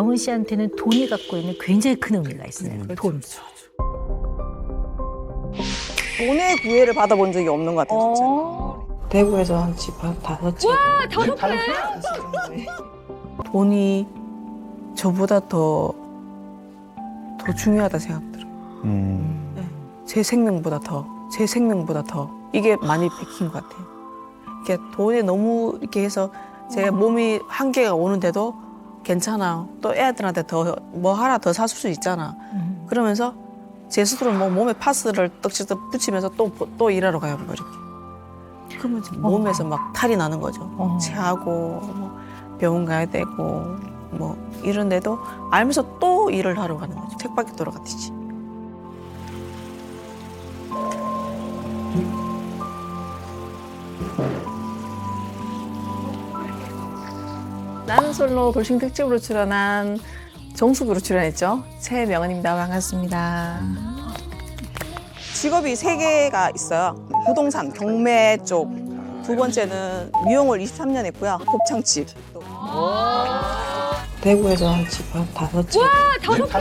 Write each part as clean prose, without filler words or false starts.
명은 씨한테는 돈이 갖고 있는 굉장히 큰 의미가 있어요. 돈. 돈의 구애를 받아본 적이 없는 것 같아요, 진짜. 대구에서 한 집 한 5채. 와, 5개! 돈이 저보다 더 중요하다 생각 들어요. 네. 제 생명보다 더. 이게 많이 뺏긴 것 같아요. 이게 돈에 너무 이렇게 해서 제 몸이 한계가 오는데도 괜찮아. 또 애들한테 더 뭐 하나 더 사줄 수 있잖아. 그러면서 제 스스로 뭐 몸에 파스를 떡지떡 붙이면서 또 일하러 가요, 뭐 이렇게. 그러면 이제 몸에서 막 탈이 나는 거죠. 체하고 뭐 병원 가야 되고 뭐 이런데도 알면서 또 일을 하러 가는 거죠. 책밖에 돌아갔듯이. 나는 솔로 돌싱 특집으로 출연한 정숙으로 출연했죠. 최명은입니다. 반갑습니다. 직업이 3개가 있어요. 부동산, 경매 쪽. 두 번째는 미용을 23년 했고요. 곱창집. 대구에서 한 집 한 5채. 와, 5개!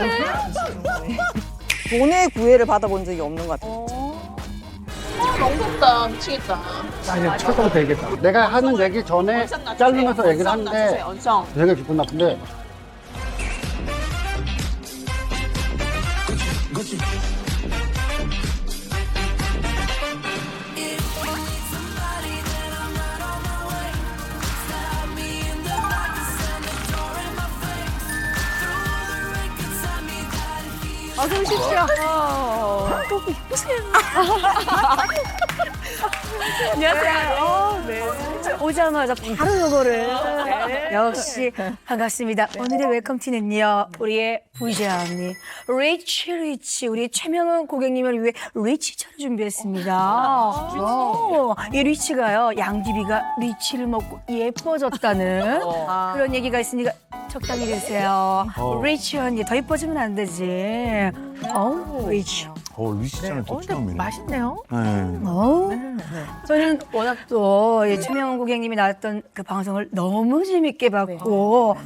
돈의 구애를 받아본 적이 없는 것 같아요, 진짜. 나 이제 쳐도 되겠다. 내가 하는 얘기 전에 자르면서 얘기를 하는데 되게 기분 나쁜데 어서 오십시오. 너무 예쁘세요. 안녕하세요. 네. 오자마자 바로 요거를. 역시 반갑습니다. 오늘의 웰컴티는요. 우리의 부자 언니 리치 우리 최명은 고객님을 위해 리치차를 준비했습니다. 이 리치가요. 양귀비가 리치를 먹고 예뻐졌다는 그런 얘기가 있으니까 적당히 드세요. 리치 언니 더 예뻐지면 안 되지. 리치. 리치차는 또 처음이네. 맛있네요. 네. 저는 워낙 또 최명은 고객님이 나왔던 그 방송을 너무 재밌게 봤고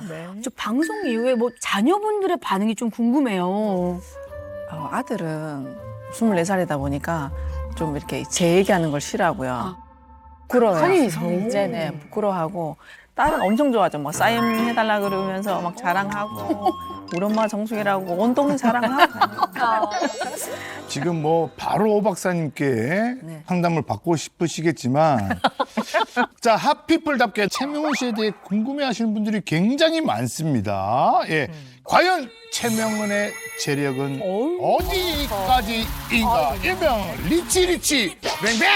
저 방송 이후에 뭐 자녀분들의 반응이 좀 궁금해요. 아들은 24살이다 보니까 좀 이렇게 제 얘기하는 걸 싫어하고요. 부끄러워요. 네네, 부끄러워하고. 딸은 엄청 좋아하죠. 막 사인 해달라 그러면서 막 자랑하고 우리 엄마 정숙이라고 온 동네 자랑하고. 지금 뭐 바로 오 박사님께 상담을 받고 싶으시겠지만 자, 핫피플답게 최명은 씨에 대해 궁금해하시는 분들이 굉장히 많습니다. 예, 과연 최명은의 재력은 어디까지인가? 일명 리치 뱅뱅.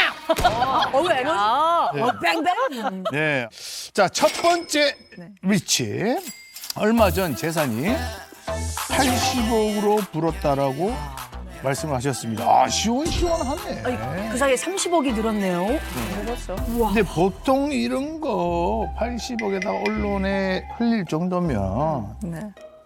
뺑뺑. 네. 자, 첫 번째 리치. 얼마 전 재산이 80억으로 불었다라고 말씀을 하셨습니다. 아, 시원시원하네. 그 사이에 30억이 늘었네요. 그렇죠. 근데 보통 이런 거 80억에다 언론에 흘릴 정도면 네.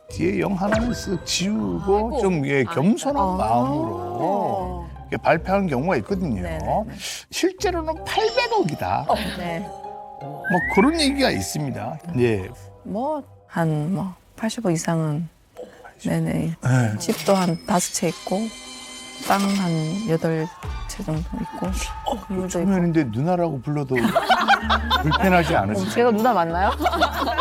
뒤에 영 하나는 쓱 지우고 좀 겸손한 마음으로 이렇게 발표하는 경우가 있거든요. 네네네. 실제로는 800억이다. 네. 뭐 그런 얘기가 있습니다. 예. 한 80억 이상은 네네. 집도 한 5채 있고 땅 한 8채 정도 있고 건물도 있고. 초면인데 누나라고 불러도 불편하지 않으세요? 제가 누나 맞나요?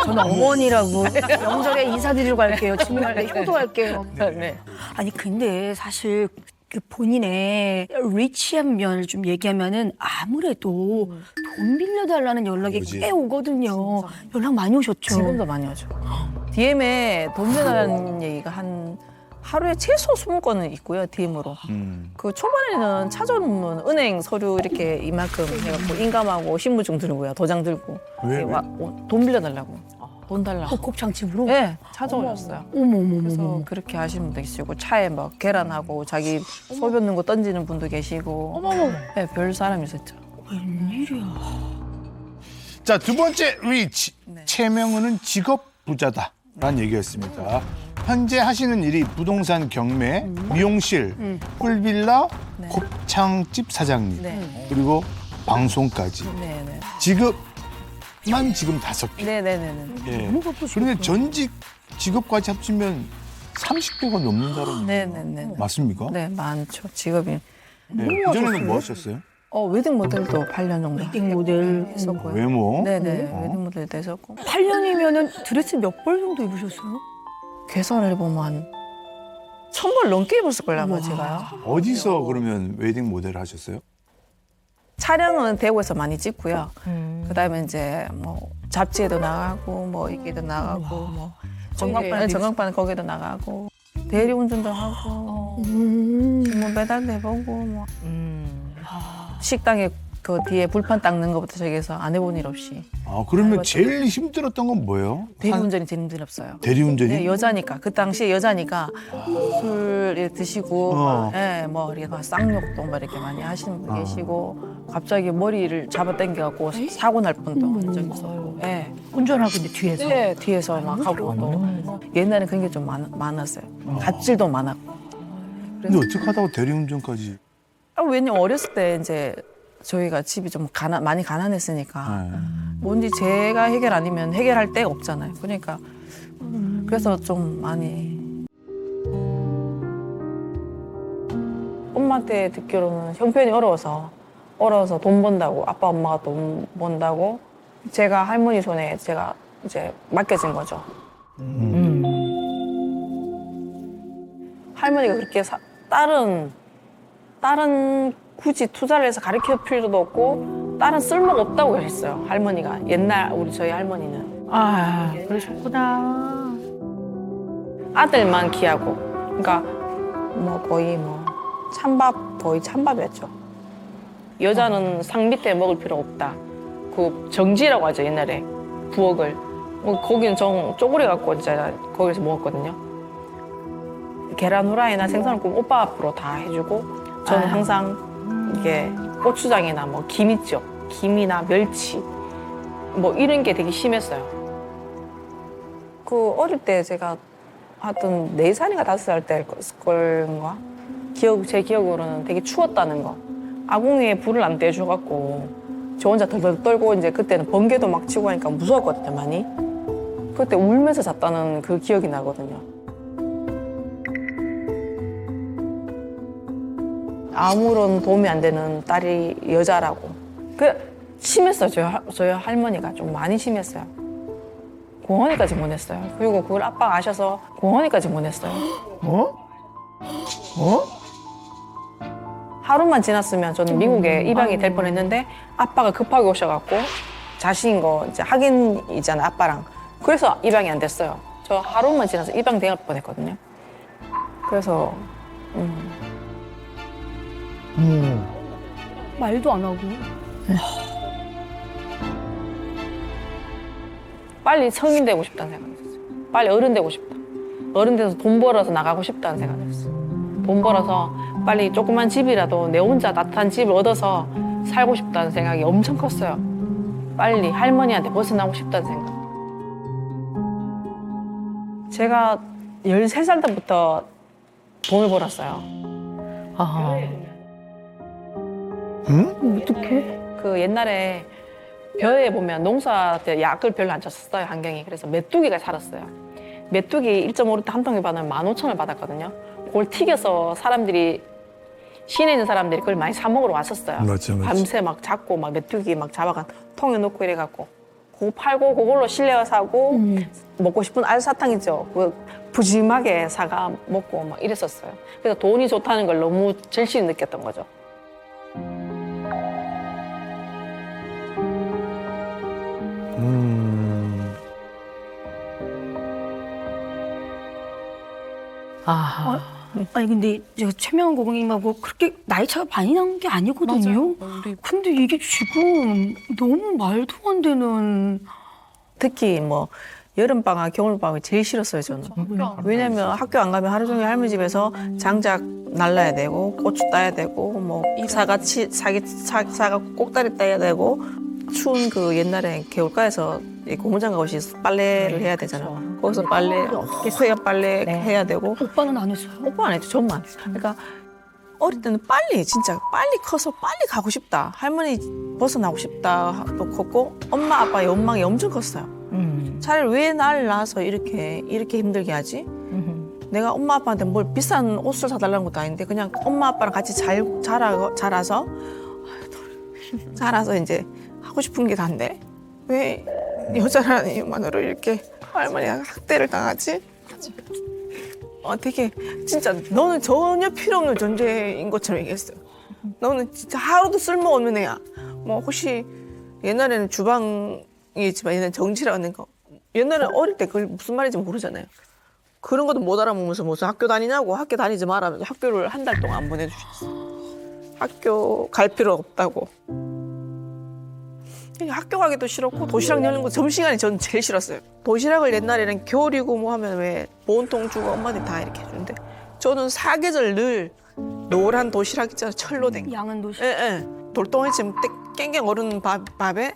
저는 어머니라고 명절에 인사드리러 갈게요. 친구할 때 효도할게요. 네. 아니 근데 사실 그 본인의 리치한 면을 좀 얘기하면은 아무래도 돈 빌려달라는 연락이 그지. 꽤 오거든요. 연락 많이 오셨죠? 지금도 많이 오죠. DM에 돈 내달라는 얘기가 한 하루에 최소 20건은 있고요, DM으로. 그 초반에는 찾아오면 은행 서류 이렇게 이만큼 해갖고 인감하고 신분증 들고요, 도장 들고. 왜? 이렇게 돈 빌려달라고. 돈 달라고. 곱창집으로? 네, 찾아오셨어요. 어머머머. 그래서 그렇게 하시는 분도 계시고 차에 막 계란하고 자기 소변 넣은 거 던지는 분도 계시고. 네, 별 사람이 있었죠. 웬일이야. 자, 두 번째 리치. 최명은은 직업 부자다라는 얘기였습니다. 현재 하시는 일이 부동산 경매, 미용실, 풀빌라, 곱창집 사장님, 네. 그리고 방송까지. 네네. 직업만 지금 5개. 네네네네. 예. 그런데 전직 직업까지 합치면 30개가 넘는다는 네네네. 맞습니까? 네, 많죠. 직업이. 네. 그전에는 뭐 하셨어요? 웨딩 모델도 8년 정도 웨딩 모델. 했었고요. 외모? 네네, 웨딩 모델도 했었고. 8년이면은 드레스 몇 벌 정도 입으셨어요? 계산을 해보면 한 1000벌 넘게 입었을걸요, 아마 제가요. 어디서 그러면 웨딩 모델을 하셨어요? 촬영은 대구에서 많이 찍고요. 그다음에 이제 뭐 잡지에도 나가고 뭐 이게도 나가고 뭐 전광판 거기도 나가고 대리운전도 하고 뭐 배달도 해보고 뭐 식당에 그 뒤에 불판 닦는 것부터 저기서 안 해본 일 없이 아, 그러면 제일 힘들었던 건 뭐예요? 대리운전이 제일 힘들었어요. 대리운전이? 네, 여자니까 그 당시에 여자니까 술 이렇게 드시고 예, 뭐 이렇게 막 쌍욕도 막 이렇게 많이 하시는 분 계시고 갑자기 머리를 잡아당겨갖고 사고 날 뻔도 한 적이 있어요. 예. 운전하고 있는데 뒤에서. 네, 뒤에서 막 하고 또 옛날에 그런 게 좀 많았어요. 갑질도 많았고. 근데 어떻게 하다가 대리운전까지? 왜냐면 어렸을 때 이제 저희가 집이 좀 많이 가난했으니까 네. 뭔지 제가 해결 아니면 해결할 데가 없잖아요. 그러니까 그래서 좀 많이 엄마한테 듣기로는 형편이 어려워서 돈 번다고 아빠 엄마가 돈 번다고 제가 할머니 손에 제가 이제 맡겨진 거죠. 할머니가 그렇게 딸은 굳이 투자를 해서 가르칠 필요도 없고 딸은 쓸모가 없다고 했어요. 할머니가 옛날 저희 할머니는 아, 그러셨구나. 아들만 키하고 그러니까 뭐 거의 뭐 찬밥이었죠. 여자는 상 밑에 먹을 필요 없다. 그 정지라고 하죠 옛날에 부엌을. 거기는 쪼그려 갖고 진짜 거기서 먹었거든요. 계란 후라이나 생선을 구우면 오빠 앞으로 다 해주고 저는 항상 이게 고추장이나 뭐 김 있죠. 김이나 멸치 뭐 이런 게 되게 심했어요. 그 어릴 때 제가 하여튼 4살인가 5살 때걸인가 제 기억으로는 되게 추웠다는 거. 아궁이에 불을 안 떼줘갖고 저 혼자 덜덜 떨고 이제 그때는 번개도 막 치고 하니까 무서웠거든요 많이. 그때 울면서 잤다는 그 기억이 나거든요. 아무런 도움이 안 되는 딸이 여자라고. 심했어요. 저희 할머니가 좀 많이 심했어요. 공원에까지 보냈어요. 그리고 그걸 아빠가 아셔서 공원에까지 보냈어요. 하루만 지났으면 저는 미국에 입양이 될 뻔했는데 아빠가 급하게 오셔갖고 자신인 거 이제 확인이잖아요 아빠랑. 그래서 입양이 안 됐어요. 저 하루만 지나서 입양될 뻔했거든요. 그래서 말도 안 하고. 빨리 성인 되고 싶다는 생각이 들었어요. 빨리 어른 되고 싶다. 어른 돼서 돈 벌어서 나가고 싶다는 생각이 들었어요. 돈 벌어서 빨리 조그만 집이라도 내 혼자 따뜻한 집을 얻어서 살고 싶다는 생각이 엄청 컸어요. 빨리 할머니한테 벗어나고 싶다는 생각. 제가 13살 때부터 돈을 벌었어요. 어떡해? 그 옛날에 벼에 보면 농사 때 약을 별로 안 쳤었어요, 환경이. 그래서 메뚜기가 살았어요. 메뚜기 1.5리터 한 통에 받으면 15,000원 받았거든요. 그걸 튀겨서 시내 있는 사람들이 그걸 많이 사 먹으러 왔었어요. 맞죠. 밤새 막 잡고 막 메뚜기 막 잡아가 통에 넣고 이래갖고 그거 팔고 그걸로 실내화 사고 먹고 싶은 알사탕 있죠. 그거 푸짐하게 사가 먹고 막 이랬었어요. 그래서 돈이 좋다는 걸 너무 절실히 느꼈던 거죠. 아니 근데 제가 최명원 고객님하고 그렇게 나이 차가 많이 난 게 아니거든요. 근데 이게 지금 너무 말도 안 되는. 특히 뭐 여름방학, 겨울방학이 제일 싫었어요, 저는. 왜냐면 학교 안 가면 하루 종일 할머니 집에서 장작 날라야 되고, 고추 따야 되고, 뭐 사과 꼭다리 따야 되고, 추운 그 옛날에 개울가에서 고무장갑 없이 빨래를 해야 되잖아. 거기서 회가 빨래 해야 되고. 오빠는 안 했어요? 오빠 안 했죠, 저만. 그러니까 어릴 때는 진짜 빨리 커서 빨리 가고 싶다. 할머니 벗어나고 싶다 도 컸고, 엄마, 아빠의 욕망이 엄청 컸어요. 차라리 왜 날 낳아서 이렇게 힘들게 하지? 내가 엄마 아빠한테 뭘 비싼 옷을 사달라는 것도 아닌데 그냥 엄마 아빠랑 같이 자라서 이제 하고 싶은 게 다인데 왜 여자라는 이유만으로 이렇게 할머니가 학대를 당하지? 되게 진짜 너는 전혀 필요 없는 존재인 것처럼 얘기했어요. 너는 진짜 하루도 쓸모없는 애야. 뭐 혹시 옛날에는 주방이지만 얘는 정치라는 거. 옛날에 어릴 때 그걸 무슨 말인지 모르잖아요. 그런 것도 못 알아보면서 무슨 학교 다니냐고 학교 다니지 말라면서 학교를 한 달 동안 안 보내주셨어요. 학교 갈 필요 없다고. 학교 가기도 싫었고 도시락 여는 거 점심시간이 전 제일 싫었어요. 도시락을 옛날에는 겨울이고 뭐 하면 왜 보온통 주고 엄마들이 다 이렇게 해주는데 저는 사계절 늘 노란 도시락 있잖아요. 철로 된 거. 양은 도시락. 예. 돌덩이쯤 깽깽 얼은 밥에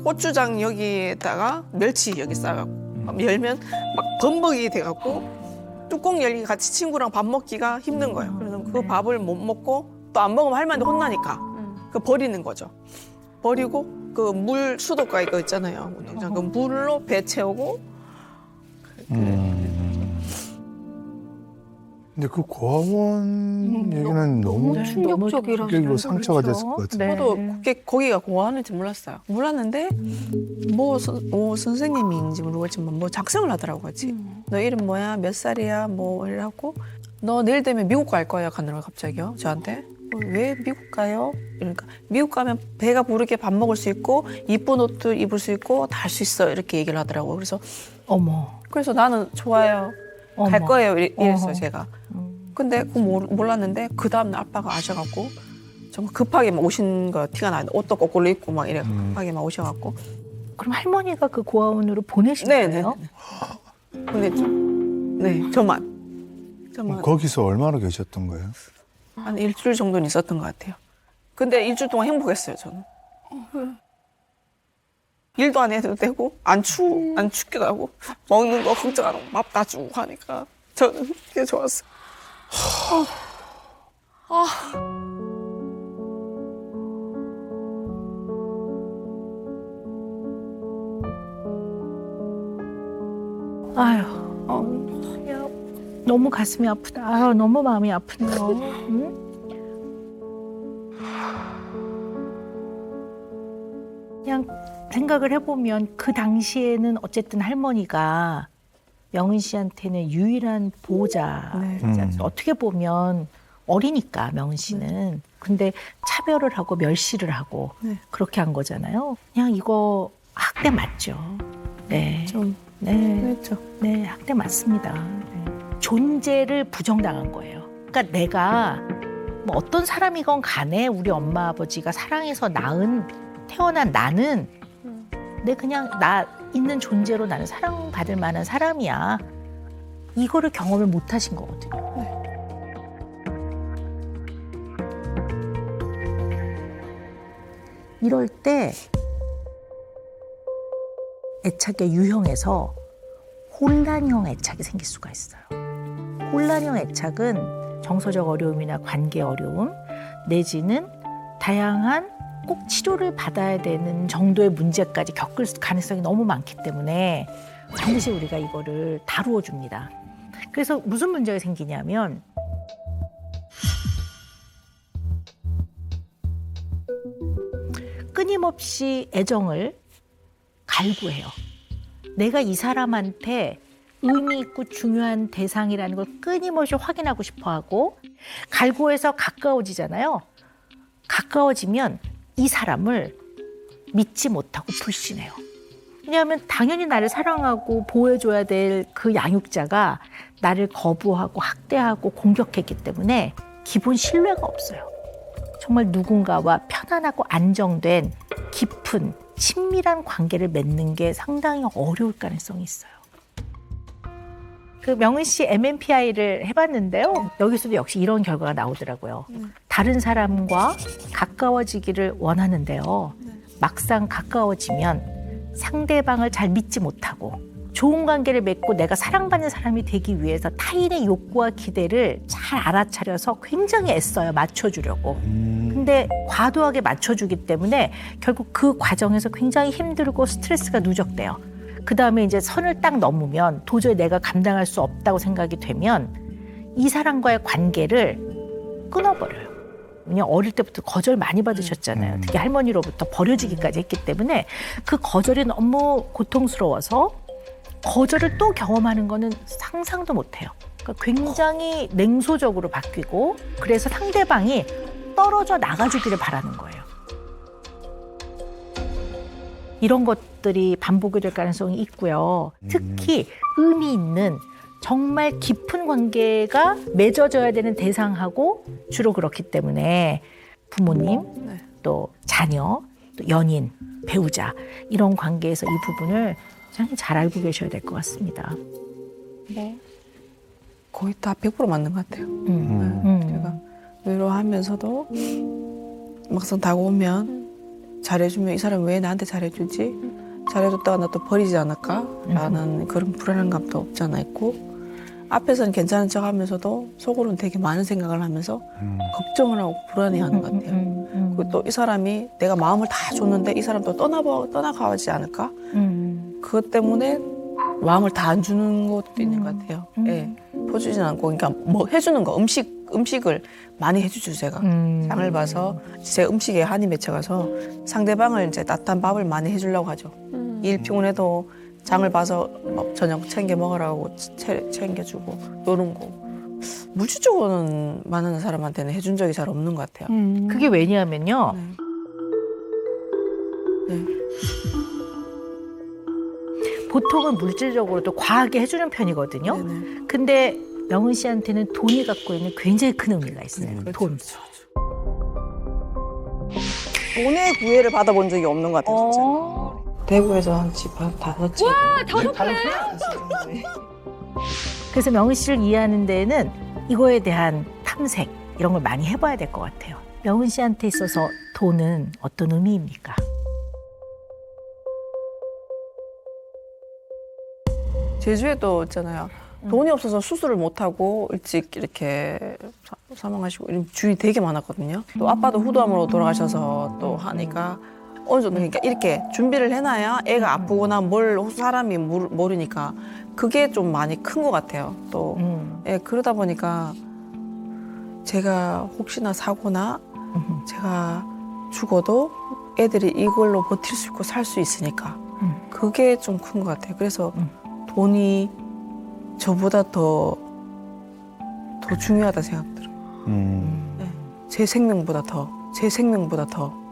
고추장 여기에다가 멸치 여기 싸갖고 열면 막 범벅이 돼갖고 뚜껑 열기 같이 친구랑 밥 먹기가 힘든 거예요. 그래서 그 밥을 못 먹고 또 안 먹으면 할머니한테 혼나니까 그 버리는 거죠. 버리고 그 물 수도가 이거 있잖아요. 운동장 그 물로 배 채우고. 근데 그 고아원 얘기는 너무 충격적이라서 그리고 상처가 됐을 것 같아요. 저도 거기가 고아원인지 몰랐어요. 몰랐는데 뭐 선생님인지 모르겠지만 뭐 작성을 하더라고 같이. 너 이름 뭐야? 몇 살이야? 뭐 이래갖고 너 내일 되면 미국 갈 거야 가느라고 갑자기요 저한테. 왜 미국 가요? 그러니까 미국 가면 배가 부르게 밥 먹을 수 있고 이쁜 옷도 입을 수 있고 다 할 수 있어 이렇게 얘기를 하더라고. 그래서 그래서 나는 좋아요. 갈 거예요 이랬어요 제가. 근데 그거 몰랐는데 그 다음날 아빠가 아셔갖고 정말 급하게 막 오신 거 티가 나는데 옷도 거꾸로 입고 막 이래 급하게 막 오셔갖고. 그럼 할머니가 그 고아원으로 보내신 네, 거예요? 보냈죠. 네, 저만. 거기서 얼마나 계셨던 거예요? 한 일주일 정도는 있었던 것 같아요. 근데 일주일 동안 행복했어요 저는. 일도 안 해도 되고 안 춥기도 하고 먹는 거 걱정 안 하고 밥 다 주고 하니까 저는 그게 좋았어요. 아유, 야, 너무 가슴이 아프다. 아유, 너무 마음이 아프네요. 응? 그냥 생각을 해보면 그 당시에는 어쨌든 할머니가 명은 씨한테는 유일한 보호자. 어떻게 보면 어리니까 명은 씨는. 근데 차별을 하고 멸시를 하고 그렇게 한 거잖아요. 그냥 이거 학대 맞죠. 네. 네. 그랬죠. 네, 학대 맞습니다. 네. 존재를 부정당한 거예요. 그러니까 내가 뭐 어떤 사람이건 간에 우리 엄마 아버지가 사랑해서 태어난 나는 내 그냥 나 있는 존재로 나는 사랑받을 만한 사람이야. 이거를 경험을 못 하신 거거든요. 이럴 때 애착의 유형에서 혼란형 애착이 생길 수가 있어요. 혼란형 애착은 정서적 어려움이나 관계 어려움 내지는 다양한 꼭 치료를 받아야 되는 정도의 문제까지 겪을 가능성이 너무 많기 때문에 반드시 우리가 이거를 다루어 줍니다. 그래서 무슨 문제가 생기냐면 끊임없이 애정을 갈구해요. 내가 이 사람한테 의미 있고 중요한 대상이라는 걸 끊임없이 확인하고 싶어하고 갈구해서 가까워지잖아요. 가까워지면 이 사람을 믿지 못하고 불신해요. 왜냐하면 당연히 나를 사랑하고 보호해줘야 될 그 양육자가 나를 거부하고 학대하고 공격했기 때문에 기본 신뢰가 없어요. 정말 누군가와 편안하고 안정된 깊은 친밀한 관계를 맺는 게 상당히 어려울 가능성이 있어요. 그 명은 씨 MMPI를 해봤는데요. 여기서도 역시 이런 결과가 나오더라고요. 다른 사람과 가까워지기를 원하는데요. 막상 가까워지면 상대방을 잘 믿지 못하고 좋은 관계를 맺고 내가 사랑받는 사람이 되기 위해서 타인의 욕구와 기대를 잘 알아차려서 굉장히 애써요. 맞춰주려고. 근데 과도하게 맞춰주기 때문에 결국 그 과정에서 굉장히 힘들고 스트레스가 누적돼요. 그 다음에 이제 선을 딱 넘으면 도저히 내가 감당할 수 없다고 생각이 되면 이 사람과의 관계를 끊어버려요. 그냥 어릴 때부터 거절 많이 받으셨잖아요. 특히 할머니로부터 버려지기까지 했기 때문에 그 거절이 너무 고통스러워서 거절을 또 경험하는 거는 상상도 못해요. 그러니까 굉장히 냉소적으로 바뀌고 그래서 상대방이 떨어져 나가주기를 바라는 거예요. 이런 것들이 반복이 될 가능성이 있고요. 특히 의미 있는 정말 깊은 관계가 맺어져야 되는 대상하고 주로 그렇기 때문에 부모님, 또 자녀, 또 연인, 배우자 이런 관계에서 이 부분을 굉장히 잘 알고 계셔야 될 것 같습니다. 거의 다 100% 맞는 것 같아요. 제가 위로하면서도 막상 다가오면 잘해주면 이 사람 왜 나한테 잘해주지? 잘해줬다가 나 또 버리지 않을까? 라는 그런 불안감도 없지 않아 있고 앞에서는 괜찮은 척 하면서도 속으로는 되게 많은 생각을 하면서 걱정을 하고 불안해하는 것 같아요. 그리고 또 이 사람이 내가 마음을 다 줬는데 이 사람 또 떠나가지 않을까? 그것 때문에 마음을 다 안 주는 것도 있는 것 같아요. 예. 퍼주진 않고 그러니까 뭐 해주는 거 음식을 많이 해주죠 제가. 장을 봐서 제 음식에 한이 맺혀가서 상대방을 이제 따뜻한 밥을 많이 해주려고 하죠. 일 피곤해도 장을 봐서 저녁 챙겨 먹으라고 챙겨주고 이런 거. 물질적으로는 많은 사람한테는 해준 적이 잘 없는 것 같아요. 그게 왜냐하면요. 네. 보통은 물질적으로도 과하게 해주는 편이거든요. 네네. 근데 명은 씨한테는 돈이 갖고 있는 굉장히 큰 의미가 있어요. 돈. 돈의 구애를 받아본 적이 없는 것 같아요. 진짜. 대구에서 한 집 한 5채. 그래서 명은 씨를 이해하는 데에는 이거에 대한 탐색 이런 걸 많이 해봐야 될 것 같아요. 명은 씨한테 있어서 돈은 어떤 의미입니까? 제주에도 있잖아요. 돈이 없어서 수술을 못하고 일찍 이렇게 사망하시고 이런 주위 되게 많았거든요. 또 아빠도 후두암으로 돌아가셔서 또 하니까 어느 정도 그러니까 이렇게 준비를 해놔야 애가 아프거나 뭘 사람이 모르니까 그게 좀 많이 큰 것 같아요. 또 예, 그러다 보니까 제가 혹시나 사고나 제가 죽어도 애들이 이걸로 버틸 수 있고 살 수 있으니까 그게 좀 큰 것 같아요. 그래서 돈이 저보다 더 중요하다 생각 들어요. 네. 제 생명보다 더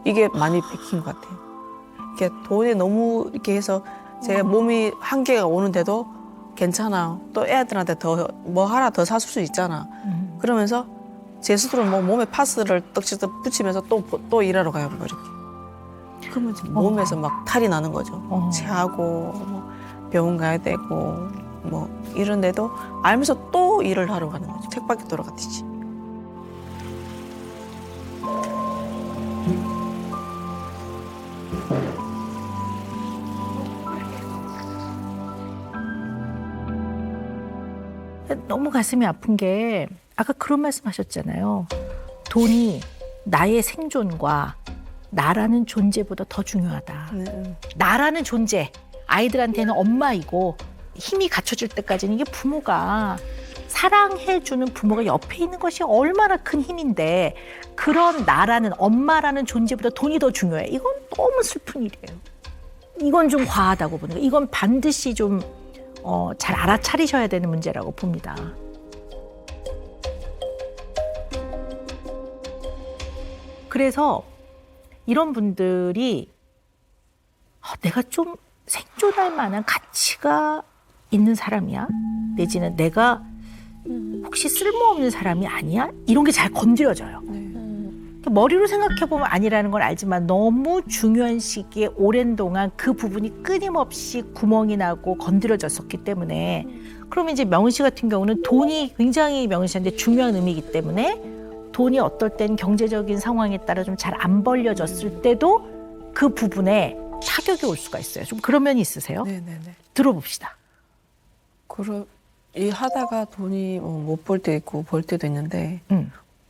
이게 많이 베낀 것 같아요. 이게 돈에 너무 이렇게 해서 제 몸이 한계가 오는데도 괜찮아. 또 애들한테 더 뭐 하나 더 사줄 수 있잖아. 그러면서 제 스스로 뭐 몸에 파스를 떡지떡 붙이면서 또 일하러 가요. 뭐 이렇게. 그러면 이제 몸에서 막 탈이 나는 거죠. 체하고 뭐 병원 가야 되고 뭐 이런데도 알면서 또 일을 하러 가는 거죠. 책밖에 돌아갔듯이. 너무 가슴이 아픈 게 아까 그런 말씀하셨잖아요. 돈이 나의 생존과 나라는 존재보다 더 중요하다. 나라는 존재, 아이들한테는 엄마이고 힘이 갖춰질 때까지는 이게 부모가 사랑해주는 부모가 옆에 있는 것이 얼마나 큰 힘인데 그런 나라는 엄마라는 존재보다 돈이 더 중요해. 이건 너무 슬픈 일이에요. 이건 좀 과하다고 보는 거예요. 이건 반드시 좀 잘 알아차리셔야 되는 문제라고 봅니다. 그래서 이런 분들이 내가 좀 생존할 만한 가치가 있는 사람이야? 내지는 내가 혹시 쓸모없는 사람이 아니야? 이런 게 잘 건드려져요. 머리로 생각해보면 아니라는 걸 알지만 너무 중요한 시기에 오랜 동안 그 부분이 끊임없이 구멍이 나고 건드려졌었기 때문에 그러면 이제 명은 씨 같은 경우는 돈이 굉장히 명은 씨한테 중요한 의미이기 때문에 돈이 어떨 땐 경제적인 상황에 따라 좀 잘 안 벌려졌을 때도 그 부분에 타격이 올 수가 있어요. 좀 그런 면이 있으세요? 네네네. 들어봅시다. 일 하다가 돈이 못 벌 때 있고 벌 때도 있는데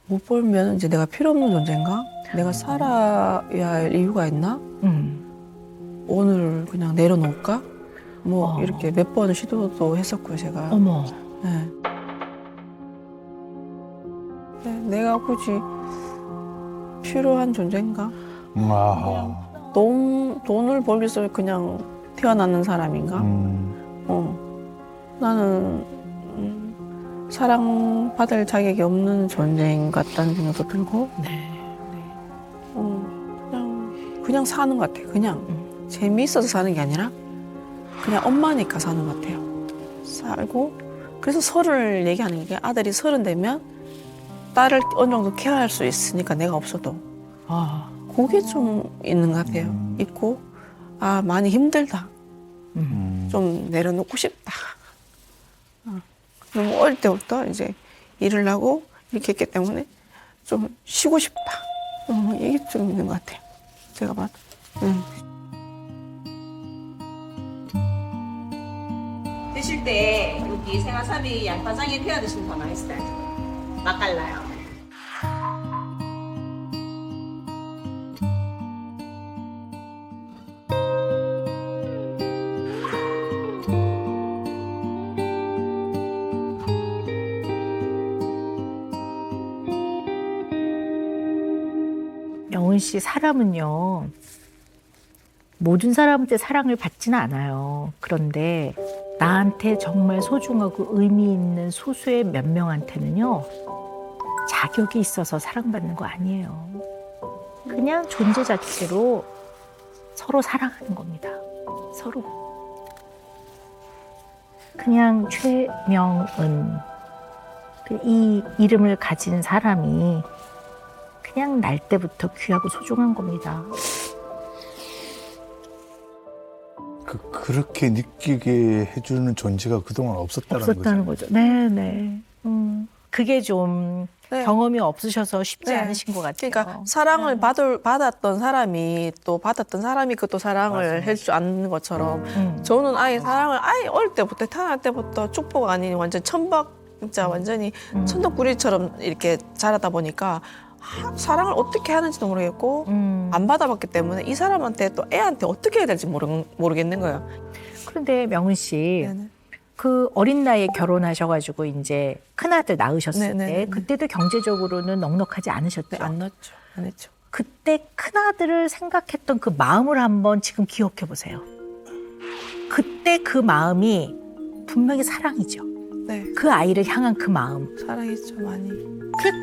못 벌면 이제 내가 필요 없는 존재인가? 내가 살아야 할 이유가 있나? 오늘 그냥 내려놓을까? 뭐 이렇게 몇 번 시도도 했었고요, 제가. 어머. 네. 네, 내가 굳이 필요한 존재인가? 아하. 돈을 벌기 위해서 그냥 태어나는 사람인가? 나는 사랑받을 자격이 없는 존재인 것 같다는 생각도 들고 그냥 사는 것 같아요. 그냥 재미있어서 사는 게 아니라 그냥 엄마니까 사는 것 같아요. 살고 그래서 서를 얘기하는 게 아들이 30 되면 딸을 어느 정도 케어할 수 있으니까 내가 없어도 그게 좀 있는 것 같아요. 있고 많이 힘들다. 좀 내려놓고 싶다. 너무 어릴 때부터 이제 일을 하고 이렇게 했기 때문에 좀 쉬고 싶다. 이게 좀 있는 것 같아요. 제가 봐도. 드실 때 여기 생와사비 양파장에 태워 드시면 더 맛있어요. 맛깔나요. 명은 씨 사람은요. 모든 사람한테 사랑을 받지는 않아요. 그런데 나한테 정말 소중하고 의미 있는 소수의 몇 명한테는요. 자격이 있어서 사랑받는 거 아니에요. 그냥 존재 자체로 서로 사랑하는 겁니다. 서로. 그냥 최명은 이 이름을 가진 사람이 그냥 날 때부터 귀하고 소중한 겁니다. 그렇게 느끼게 해주는 존재가 그동안 없었다는 거죠. 네네. 그게 좀 경험이 없으셔서 쉽지 않으신 것 같아요. 그러니까 사랑을 받았던 사람이 또 받았던 사람이 그 또 사랑을 해줄 줄 아는 것처럼 저는 아예 사랑을 아예 어릴 때부터 태어날 때부터 축복 아닌 완전 천박 진짜 완전히 천덕꾸리처럼 이렇게 자라다 보니까 사랑을 어떻게 하는지도 모르겠고 안 받아봤기 때문에 이 사람한테 또 애한테 어떻게 해야 될지 모르겠는 거예요. 그런데 명은 씨, 네네. 그 어린 나이에 결혼하셔가지고 이제 큰아들 낳으셨을 네네네. 때 그때도 경제적으로는 넉넉하지 않으셨죠? 안 넣었죠. 안 했죠. 그때 큰아들을 생각했던 그 마음을 한번 지금 기억해 보세요. 그때 그 마음이 분명히 사랑이죠. 네. 그 아이를 향한 그 마음. 사랑했죠, 많이.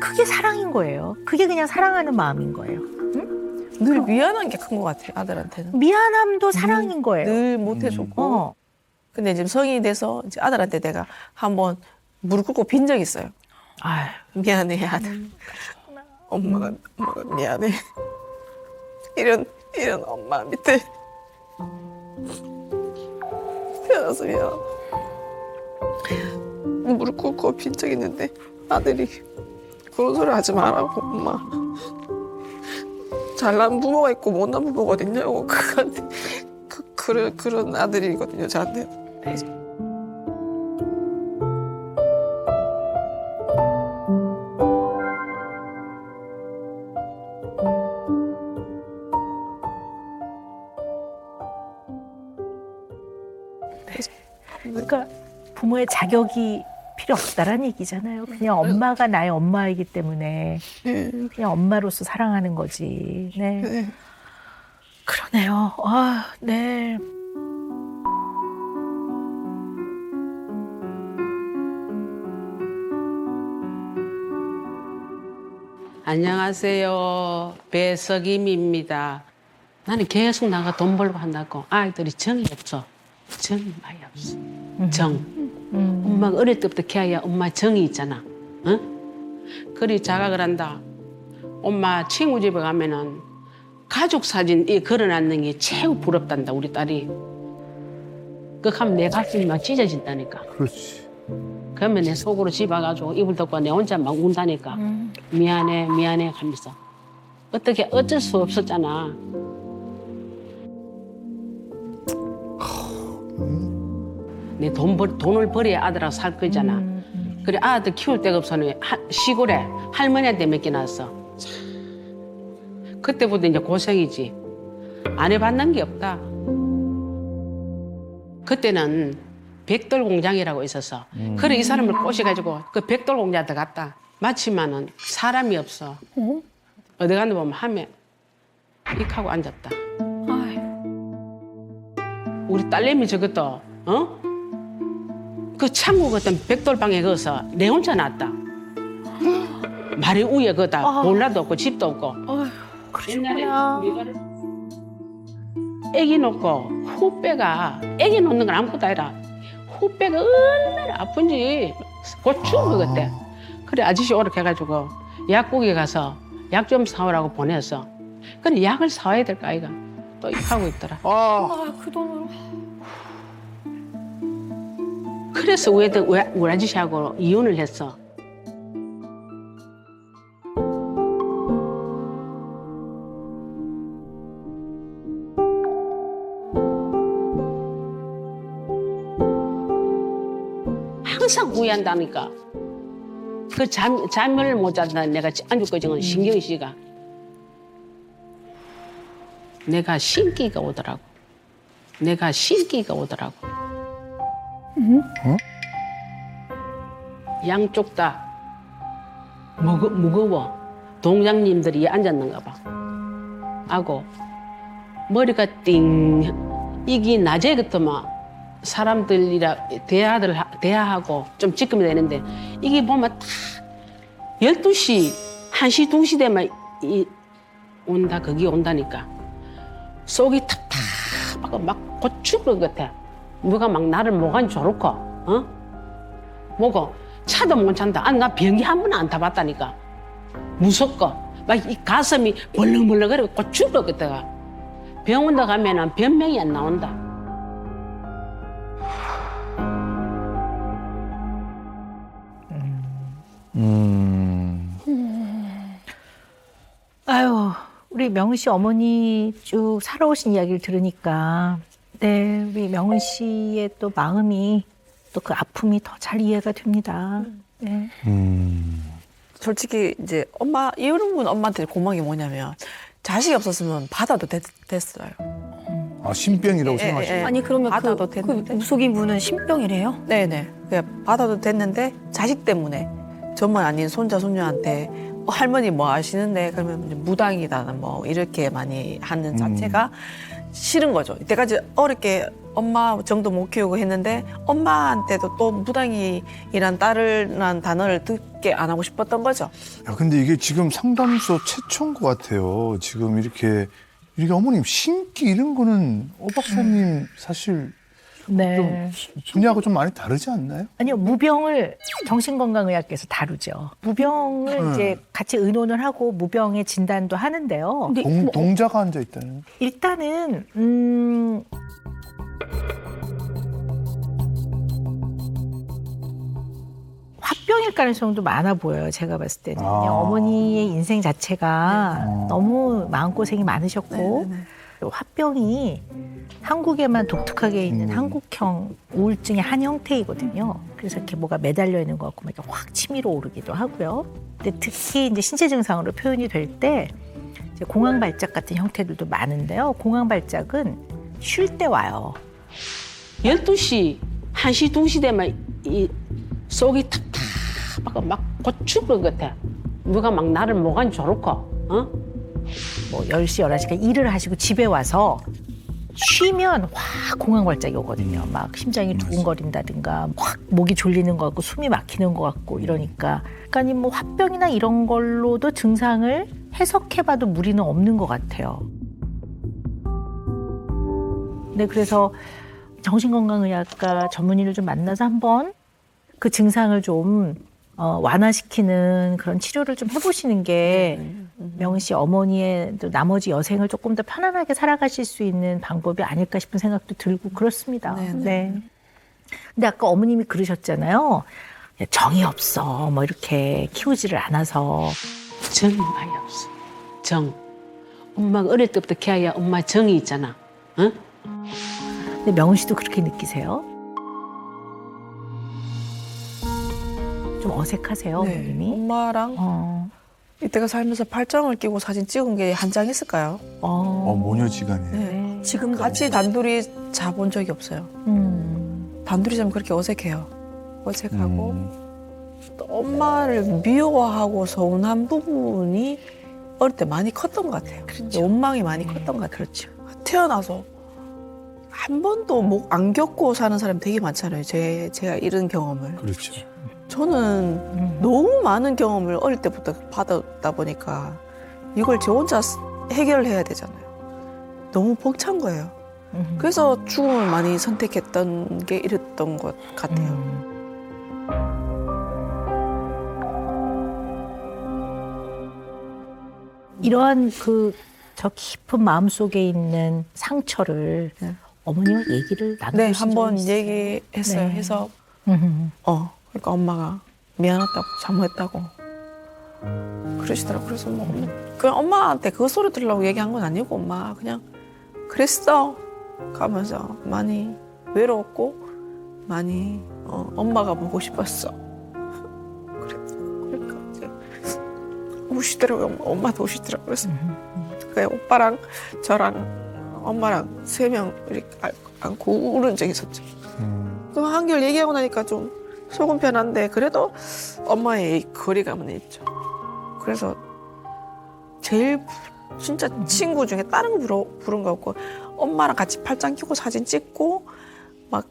그게 사랑인 거예요. 그게 그냥 사랑하는 마음인 거예요. 늘 미안한 게 큰 것 같아요, 아들한테는. 미안함도 사랑인 거예요. 늘 못해줬고. 근데 지금 성인이 돼서 이제 아들한테 내가 한번 무릎 꿇고 빈 적이 있어요. 아유. 미안해, 아들. 엄마가 미안해. 이런 엄마 밑에 태어나서 미안하다. 무릎 꿇고 빈 적이 있는데 아들이 그런 소리 하지 말라고, 엄마. 잘난 부모가 있고 못난 부모가 어딨냐고 그한테 그런 아들이거든요, 저한테. 그러니까 부모의 자격이 필요 없다라는 얘기잖아요. 그냥 엄마가 나의 엄마이기 때문에 그냥 엄마로서 사랑하는 거지. 네. 그러네요. 아, 네. 안녕하세요. 배석임입니다. 나는 계속 나가 돈 벌고 한다고 아이들이 정이 없어. 정이 많이 없어. 정. 엄마가 어릴 때부터 키워야 엄마 정이 있잖아. 응? 그리 자각을 한다. 엄마 친구 집에 가면은 가족 사진 걸어놨는 게 최고 부럽단다, 우리 딸이. 그거 하면 내 가슴이 막 찢어진다니까. 그렇지. 그러면 내 속으로 집에 가가지고 이불 덮고 내 혼자 막 운다니까. 미안해 하면서. 어떻게 어쩔 수 없었잖아. 내 돈을 벌여야 아들하고 살 거잖아. 그래 아들 키울 데가 없어서 시골에 할머니한테 맡겨놨어. 그때부터 이제 고생이지. 안 해봤는 게 없다. 그때는 백돌 공장이라고 있었어. 그래 이 사람을 꼬셔가지고 그 백돌 공장 들어갔다. 마치면은 사람이 없어. 어디 가는 보면 하면 익하고 앉았다. 우리 딸내미 저것도 그 창고 같은 백돌방에 거서 내 혼자 났다. 말이 우에 거다. 몰라도 없고 집도 없고. 옛날에 애기 놓고 후배가 애기 놓는 건 아무것도 아니라 후배가 얼마나 아픈지 곧 죽은 것 같대. 그래 아저씨 오락해 해가지고 약국에 가서 약 좀 사오라고 보냈어. 그래 약을 사와야 될까 아이가 또 하고 있더라. 그 돈으로. 그래서 우리 아저씨하고 이혼을 했어. 항상 후회한다니까. 그 잠을 못 잔다. 내가 안죽거지는 신경이 씨가. 내가 신기가 오더라고. 내가 신기가 오더라고. 양쪽 다 무거워. 동장님들이 앉았는가 봐. 하고 머리가 띵. 이게 낮에 그때만 사람들이랑 대화하고 좀 찌끄면 되는데 이게 보면 딱 12시, 1시, 2시 되면 거기 온다니까. 속이 탁탁하고 막 고추 것 같아. 누가 막 나를 뭐가 저렇고, 뭐고 차도 못 찬다. 아니 나 비행기 한 번은 안 타봤다니까. 무섭고 막 이 가슴이 벌렁벌렁거리고 고추 것 같다가 병원에 가면은 변명이 안 나온다. 아유, 우리 명은 씨 어머니 쭉 살아오신 이야기를 들으니까 네, 우리 명은 씨의 또 마음이 또 그 아픔이 더 잘 이해가 됩니다. 네. 솔직히 이제 이런 분 엄마한테 고마운 게 뭐냐면 자식이 없었으면 받아도 됐어요. 아, 신병이라고 생각하시나요? 아니 그러면 받아도 그 됐는데. 무속인 분은 신병이래요? 네네. 그냥 받아도 됐는데 자식 때문에 저만 아닌 손자 손녀한테 할머니 뭐 아시는데 그러면 이제 무당이다 뭐 이렇게 많이 하는 자체가 싫은 거죠. 이때까지 어렵게 엄마 정도 못 키우고 했는데 엄마한테도 또 무당이란 딸이란 단어를 듣게 안 하고 싶었던 거죠. 야, 근데 이게 지금 상담소 최초인 것 같아요. 지금 이렇게 어머님 신기 이런 거는 오 박사님 사실 네. 분야하고 좀 많이 다르지 않나요? 아니요, 무병을 정신건강의학에서 다루죠. 무병을 이제 같이 의논을 하고 무병의 진단도 하는데요. 근데 동자가 앉아 있다는. 일단은 화병일 가능성도 많아 보여요. 제가 봤을 때는 어머니의 인생 자체가 너무 마음고생이 많으셨고 화병이 한국에만 독특하게 있는 한국형 우울증의 한 형태이거든요. 그래서 이렇게 뭐가 매달려 있는 것 같고 막 이렇게 확 치밀어 오르기도 하고요. 근데 특히 이제 신체 증상으로 표현이 될 때 공황 발작 같은 형태들도 많은데요. 공황 발작은 쉴 때 와요. 12시, 1시, 2시 되면 속이 탁탁하고 막 고추 것 같아. 누가 막 나를 뭐가 저렇고, 뭐 10시, 11시까지 일을 하시고 집에 와서 쉬면 확 공황 발작이 오거든요. 막 심장이 두근거린다든가 확 목이 졸리는 것 같고 숨이 막히는 것 같고 이러니까. 그러니까 뭐 화병이나 이런 걸로도 증상을 해석해봐도 무리는 없는 것 같아요. 네, 그래서 정신건강의학과 전문의를 좀 만나서 한번 그 증상을 좀 완화시키는 그런 치료를 좀 해보시는 게 명은 씨 어머니의 또 나머지 여생을 조금 더 편안하게 살아가실 수 있는 방법이 아닐까 싶은 생각도 들고 그렇습니다. 네. 근데 아까 어머님이 그러셨잖아요. 정이 없어. 뭐 이렇게 키우지를 않아서. 정이 많이 없어. 정. 엄마가 어릴 때부터 키워야 엄마 정이 있잖아. 응? 근데 명은 씨도 그렇게 느끼세요? 좀 어색하세요, 어머님이? 엄마랑 이때가 살면서 팔짱을 끼고 사진 찍은 게 한 장 있을까요? 모녀지간이에요. 네. 지금 같이 단둘이 자본 적이 없어요. 반두리자면 그렇게 어색해요. 어색하고 또 엄마를 미워하고 서운한 부분이 어릴 때 많이 컸던 것 같아요. 원망이 많이 컸던 것 같아요. 그렇죠. 태어나서 한 번도 목 안 겪고 사는 사람이 되게 많잖아요. 제가 이런 경험을. 그렇죠. 저는 너무 많은 경험을 어릴 때부터 받았다 보니까 이걸 저 혼자 해결을 해야 되잖아요. 너무 벅찬 거예요. 그래서 죽음을 많이 선택했던 게 이랬던 것 같아요. 이러한 저 깊은 마음 속에 있는 상처를 네. 어머니와 얘기를 네, 나누신 한번 적이 있어요? 얘기했어요. 네. 해서 음. 그러니까 엄마가 미안하다고 잘못했다고 그러시더라고. 그래서 뭐 그냥 엄마한테 그 소리 들으려고 얘기한 건 아니고 엄마 그냥 그랬어 가면서 많이 외로웠고 많이 엄마가 보고 싶었어. 그러니까 이제 우시더라고요. 엄마도 우시더라고요. 그래서 그 오빠랑 저랑 엄마랑 3명 이렇게 안고 울은 적이 있었죠. 그 한결 얘기하고 나니까 좀 속은 편한데 그래도 엄마의 거리감은 있죠. 그래서 제일 진짜 친구 중에 다른 거 부른 거 없고 엄마랑 같이 팔짱 끼고 사진 찍고 막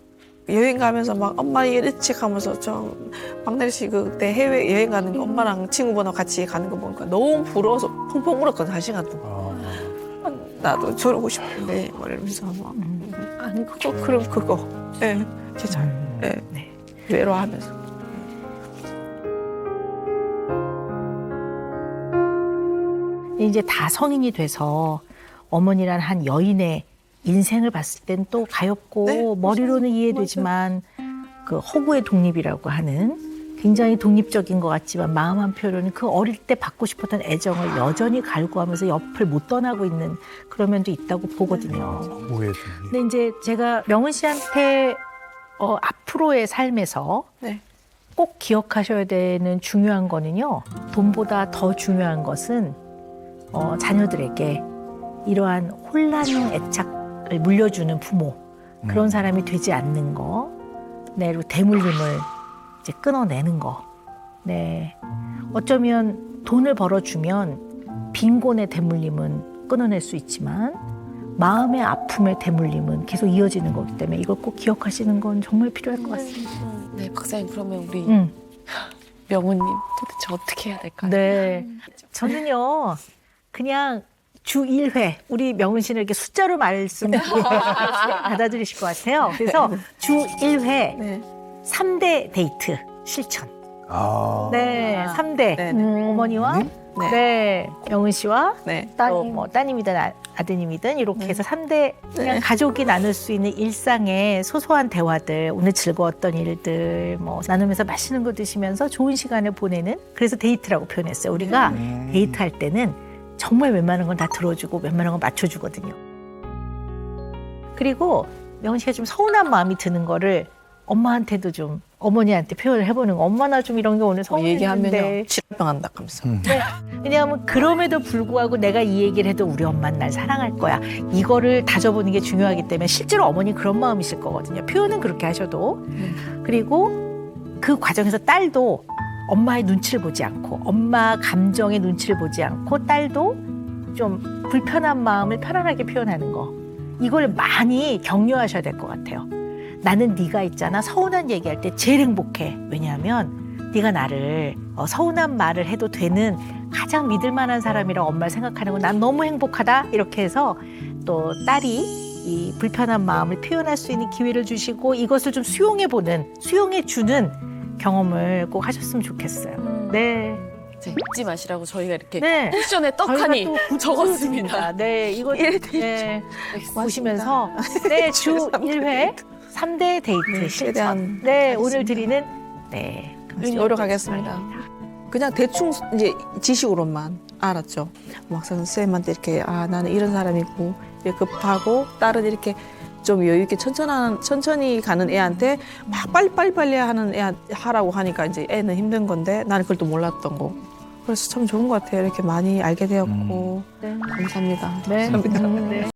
여행 가면서 막 엄마 예리책 하면서 저 막내리 씨 그때 해외 여행 가는 거 엄마랑 친구분하고 같이 가는 거 보니까 너무 부러워서 펑펑 울었거든 1시간 동안. 나도 저러고 싶은데 뭐 이러면서 막 아니 그거 예 진짜 예 외로워하면서. 이제 다 성인이 돼서 어머니란 한 여인의 인생을 봤을 땐 또 가엾고 네, 머리로는 이해되지만 그 허구의 독립이라고 하는 굉장히 독립적인 것 같지만 마음 한편으로는 그 어릴 때 받고 싶었던 애정을 여전히 갈구하면서 옆을 못 떠나고 있는 그런 면도 있다고 보거든요. 오해도. 근데 이제 제가 명은 씨한테 앞으로의 삶에서 네. 꼭 기억하셔야 되는 중요한 거는요. 돈보다 더 중요한 것은 자녀들에게 이러한 혼란 애착을 물려주는 부모 그런 사람이 되지 않는 거, 네, 그리고 대물림을 이제 끊어내는 거, 네, 어쩌면 돈을 벌어주면 빈곤의 대물림은 끊어낼 수 있지만 마음의 아픔의 대물림은 계속 이어지는 거기 때문에 이걸 꼭 기억하시는 건 정말 필요할 것 같습니다. 네, 박사님 그러면 우리 명훈님 도대체 어떻게 해야 될까요? 네, 저는요 그냥 주 1회 우리 명은 씨는 이렇게 숫자로 받아들이실 것 같아요. 그래서 주 1회 네. 3대 데이트 실천. 아. 네, 3대 네, 어머니와 네. 네, 명은 씨와 네. 또 뭐 따님이든 아드님이든 이렇게 해서 3대 그냥 가족이 나눌 수 있는 일상의 소소한 대화들, 오늘 즐거웠던 일들 뭐 나누면서 맛있는 거 드시면서 좋은 시간을 보내는 그래서 데이트라고 표현했어요. 우리가 데이트할 때는 정말 웬만한 건 다 들어주고 웬만한 건 맞춰주거든요. 그리고 명은 씨가 좀 서운한 마음이 드는 거를 엄마한테도 좀 어머니한테 표현을 해보는 거. 엄마 나 좀 이런 게 오늘 서운했는데. 얘기하면요 질병 한다 하면서. 네. 왜냐하면 그럼에도 불구하고 내가 이 얘기를 해도 우리 엄마는 날 사랑할 거야. 이거를 다져보는 게 중요하기 때문에 실제로 어머니 그런 마음이실 거거든요. 표현은 그렇게 하셔도. 그리고 그 과정에서 딸도 엄마의 눈치를 보지 않고 엄마 감정의 눈치를 보지 않고 딸도 좀 불편한 마음을 편안하게 표현하는 거. 이걸 많이 격려하셔야 될 것 같아요. 나는 네가 있잖아. 서운한 얘기할 때 제일 행복해. 왜냐하면 네가 나를 서운한 말을 해도 되는 가장 믿을 만한 사람이라고 엄마를 생각하는 건 난 너무 행복하다. 이렇게 해서 또 딸이 이 불편한 마음을 표현할 수 있는 기회를 주시고 이것을 좀 수용해 주는 경험을 꼭 하셨으면 좋겠어요. 네. 잊지 마시라고 저희가 이렇게 네. 쿠션에 떡하니 저희가 또 적었습니다. 네, 이거 네, 보시면서 네, 주 1회 3대 데이트 실천. 최대한 네, 오늘 드리는 네, 노력하겠습니다. 그냥 대충 이제 지식으로만 알았죠. 막상 선생님한테 이렇게 나는 이런 사람이고 이렇게 급하고 딸은 이렇게 좀 여유 있게 천천히 가는 애한테 막 빨리 하는 애 하라고 하니까 이제 애는 힘든 건데 나는 그걸 또 몰랐던 거. 그래서 참 좋은 것 같아요. 이렇게 많이 알게 되었고 감사합니다. 네. 감사합니다. 네.